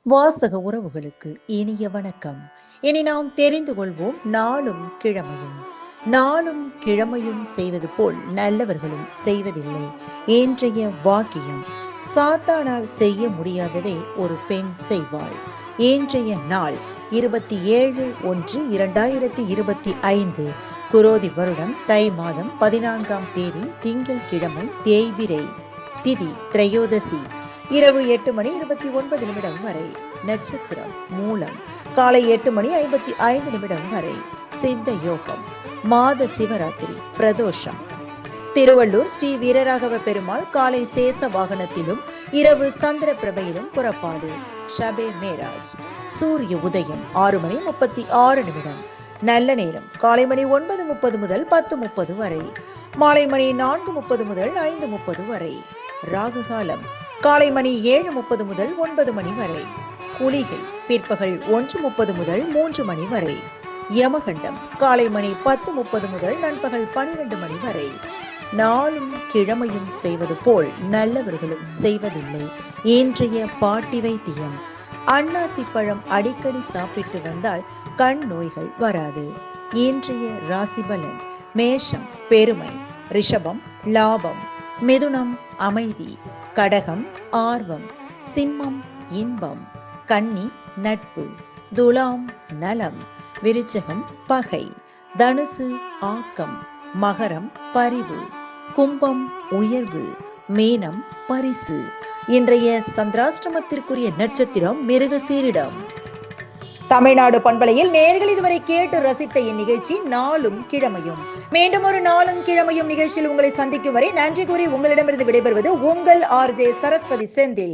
வாசக உறவுகளுக்கு இனிய வணக்கம். இனி நாம் தெரிந்து கொள்வோம் நாளும் கிழமையும். நாளும் கிழமையும் செய்வது போல் நல்லவர்களும் செய்வதில்லை. இன்றைய வாக்கியம்: சாத்தானால் செய்ய முடியாததை ஒரு பெண் செய்வாள். இன்றைய நாள் 27/1/2025 குரோதி வருடம் தை மாதம் 14ஆம் தேதி திங்கள் கிழமை தேய்பிறை திதி திரையோதசி இரவு 8:29 வரை. நட்சத்திரம் மூலம். காலை 8:55 வரை. சித்த யோகம். மாத சிவராத்திரி பிரதோஷம். திருவள்ளூர் ஸ்ரீ வீரராகவ பெருமாள் காலை சேச வாகனத்திலும் இரவு சந்திர பிரபையிலும் புறப்பாடு. ஷபே மேராஜ். சூரிய உதயம் 6:36. நல்ல நேரம் காலை மணி 9:30 முதல் 10:30 வரை. மாலை மணி 4:30 முதல் 5:30 வரை. ராகுகாலம் காலை மணி 7:30 முதல் 9 மணி வரை. குளிகை பிற்பகல் 1:30 முதல் 3 மணி வரை. யமகண்டம் காலை மணி 10:30 முதல் நண்பகல் 12 மணி வரை. நாளும் கிழமையும் செய்வது போல் நல்லவர்களும் செய்வதில்லை. இன்றைய பாட்டி வைத்தியம்: அன்னாசி பழம் அடிக்கடி சாப்பிட்டு வந்தால் கண் நோய்கள் வராது. இன்றைய ராசி பலன்: மேஷம் பெருமை, ரிஷபம் லாபம், மிதுனம் அமைதி, கடகம் ஆர்வம், சிம்மம் இன்பம், கன்னி நட்பு, துலாம் நலம், விருச்சகம் பகை, தனுசு ஆக்கம், மகரம் பரிவு, கும்பம் உயர்வு, மீனம் பரிசு. இன்றைய சந்திராஷ்டமத்திற்குரிய நட்சத்திரம் மிருகசீரிடம். தமிழ்நாடு பண்பலையில் நேயர்கள் இதுவரை கேட்டு ரசித்த இந்நிகழ்ச்சி நாளும் கிழமையும். மீண்டும் ஒரு நாளும் கிழமையும் நிகழ்ச்சியில் உங்களை சந்திக்கும் வரை நன்றி கூறி உங்களிடமிருந்து விடைபெறுவது உங்கள் RJ சரஸ்வதி செந்தில்.